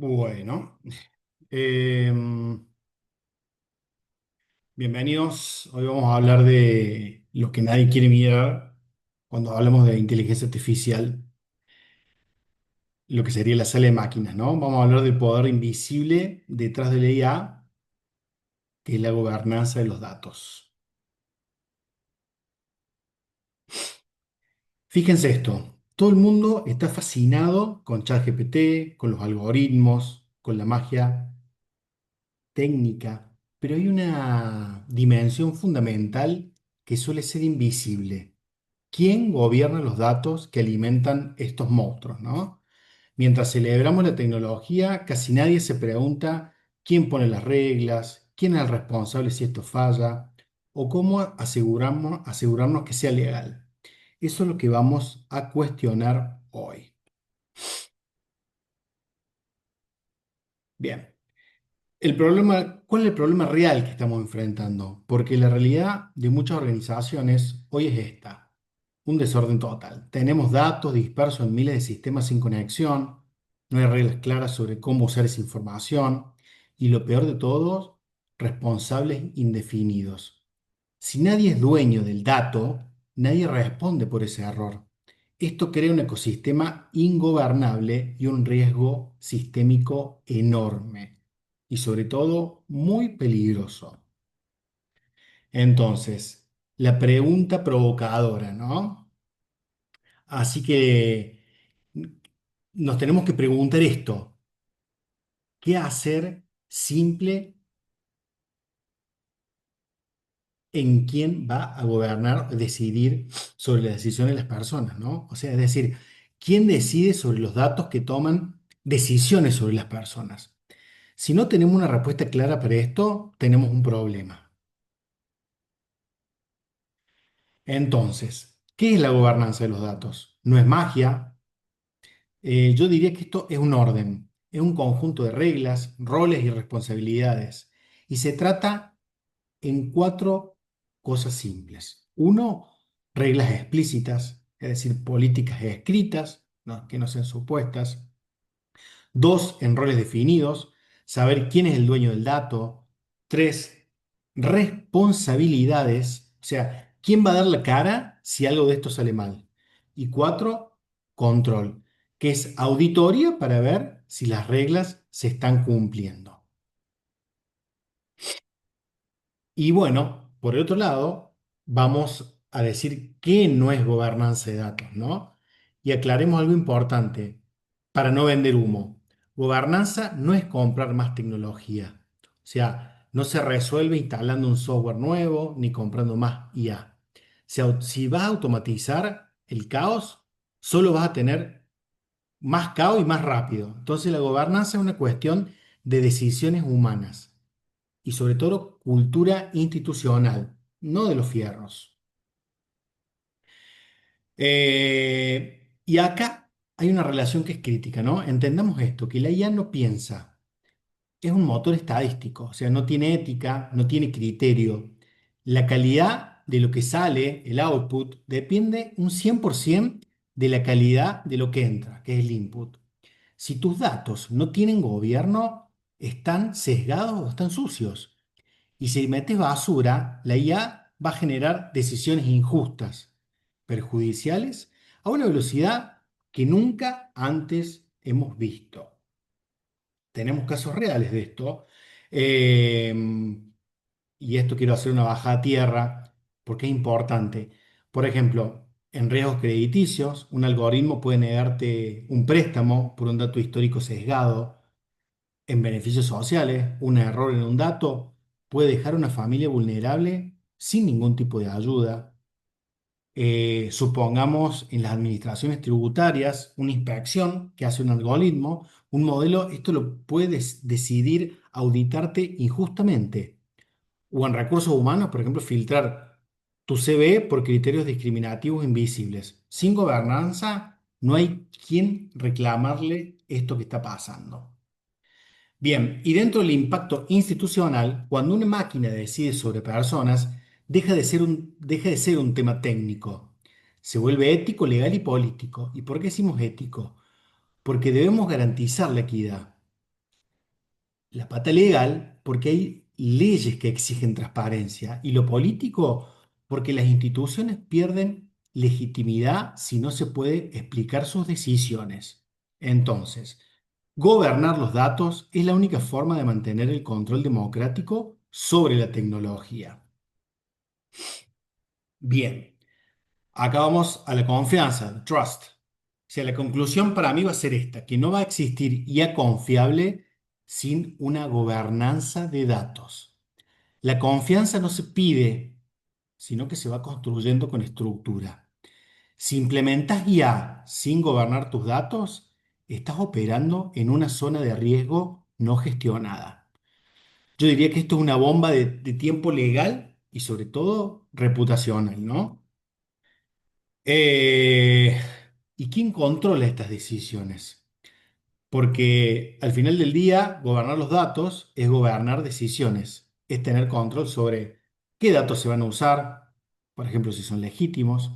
Bueno, em, bienvenidos. Hoy vamos a hablar de lo que nadie quiere mirar cuando hablamos de inteligencia artificial, lo que sería la sala de máquinas, ¿no? Vamos a hablar del poder invisible detrás de la IA, que es la gobernanza de los datos. Fíjense esto, todo el mundo está fascinado con ChatGPT, con los algoritmos, con la magia técnica, pero hay una dimensión fundamental que suele ser invisible. ¿Quién gobierna los datos que alimentan estos monstruos, ¿no? Mientras celebramos la tecnología, casi nadie se pregunta quién pone las reglas, quién es el responsable si esto falla, o cómo asegurarnos que sea legal. Eso es lo que vamos a cuestionar hoy. Bien, ¿cuál es el problema real que estamos enfrentando? Porque la realidad de muchas organizaciones hoy es esta. Un desorden total. Tenemos datos dispersos en miles de sistemas sin conexión, no hay reglas claras sobre cómo usar esa información y lo peor de todo, responsables indefinidos. Si nadie es dueño del dato, nadie responde por ese error. Esto crea un ecosistema ingobernable y un riesgo sistémico enorme y sobre todo muy peligroso. Entonces, la pregunta provocadora, ¿no? Así que nos tenemos que preguntar esto, ¿qué hacer simple en quién va a gobernar, decidir sobre las decisiones de las personas, ¿no? O sea, es decir, ¿quién decide sobre los datos que toman decisiones sobre las personas? Si no tenemos una respuesta clara para esto, tenemos un problema. Entonces, ¿qué es la gobernanza de los datos? No es magia. Yo diría que esto es un orden, es un conjunto de reglas, roles y responsabilidades. Y se trata en cuatro cosas simples. Uno, reglas explícitas, es decir, políticas escritas, ¿no? Que no sean supuestas. Dos, en roles definidos, saber quién es el dueño del dato. Tres, responsabilidades, o sea, quién va a dar la cara si algo de esto sale mal. Y cuatro, control, que es auditoría para ver si las reglas se están cumpliendo. Y bueno, por el otro lado, vamos a decir qué no es gobernanza de datos, ¿no? Y aclaremos algo importante para no vender humo. Gobernanza no es comprar más tecnología. O sea, no se resuelve instalando un software nuevo ni comprando más IA. Si vas a automatizar el caos, solo vas a tener más caos y más rápido. Entonces, la gobernanza es una cuestión de decisiones humanas y sobre todo cultura institucional, no de los fierros. Y acá hay una relación que es crítica, ¿no? Entendamos esto, que la IA no piensa, es un motor estadístico, o sea, no tiene ética, no tiene criterio. La calidad de lo que sale, el output, depende un 100% de la calidad de lo que entra, que es el input. Si tus datos no tienen gobierno, están sesgados o están sucios. Y si metes basura, la IA va a generar decisiones injustas, perjudiciales, a una velocidad que nunca antes hemos visto. Tenemos casos reales de esto. eh, y esto quiero hacer una bajada a tierra porque es importante. Por ejemplo, en riesgos crediticios, un algoritmo puede negarte un préstamo por un dato histórico sesgado. En beneficios sociales, un error en un dato puede dejar a una familia vulnerable sin ningún tipo de ayuda. Supongamos en las administraciones tributarias, una inspección que hace un algoritmo, un modelo, esto lo puedes decidir auditarte injustamente. O en recursos humanos, por ejemplo, filtrar tu CV por criterios discriminativos invisibles. Sin gobernanza, no hay quien reclamarle esto que está pasando. Bien, y dentro del impacto institucional, cuando una máquina decide sobre personas, deja de ser un tema técnico. Se vuelve ético, legal y político. ¿Y por qué decimos ético? Porque debemos garantizar la equidad. la pata legal, porque hay leyes que exigen transparencia, y lo político, porque las instituciones pierden legitimidad si no se puede explicar sus decisiones. Entonces, gobernar los datos es la única forma de mantener el control democrático sobre la tecnología. Bien, acá vamos a la confianza, trust. O sea, la conclusión para mí va a ser esta, que no va a existir IA confiable sin una gobernanza de datos. La confianza no se pide, sino que se va construyendo con estructura. Si implementas IA sin gobernar tus datos, estás operando en una zona de riesgo no gestionada. Yo diría que esto es una bomba de tiempo legal y sobre todo reputacional, ¿no? Eh, ¿Y quién controla estas decisiones? Porque al final del día, gobernar los datos es gobernar decisiones, es tener control sobre qué datos se van a usar, por ejemplo, si son legítimos,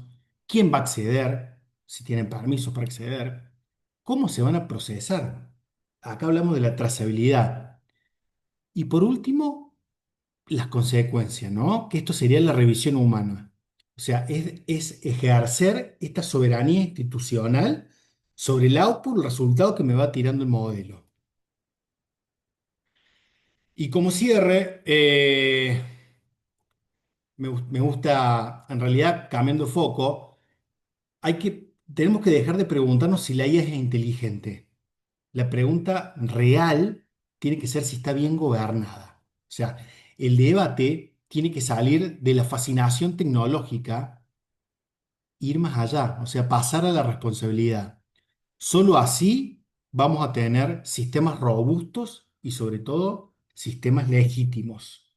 quién va a acceder, si tienen permisos para acceder, cómo se van a procesar. Acá hablamos de la trazabilidad. Y por último, las consecuencias, ¿no? Que esto sería la revisión humana. O sea, es ejercer esta soberanía institucional sobre el output, el resultado que me va tirando el modelo. Y como cierre, me gusta, en realidad, cambiando de foco, tenemos que dejar de preguntarnos si la IA es inteligente. La pregunta real tiene que ser si está bien gobernada. O sea, el debate tiene que salir de la fascinación tecnológica, ir más allá, o sea, pasar a la responsabilidad. Solo así vamos a tener sistemas robustos y sobre todo sistemas legítimos.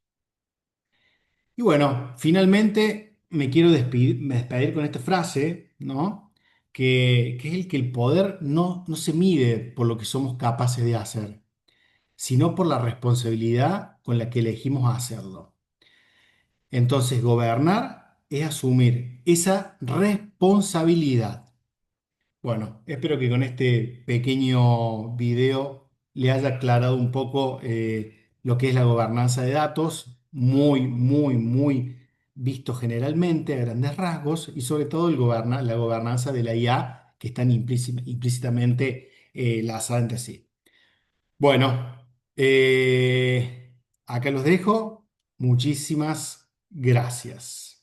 Y bueno, finalmente me quiero despedir con esta frase, ¿no? Que es el que el poder no se mide por lo que somos capaces de hacer, sino por la responsabilidad con la que elegimos hacerlo. Entonces, gobernar es asumir esa responsabilidad. Bueno, espero que con este pequeño video le haya aclarado un poco lo que es la gobernanza de datos, muy visto generalmente a grandes rasgos, y sobre todo la gobernanza de la IA, que están implícitamente enlazadas entre sí. Bueno, acá los dejo. Muchísimas gracias.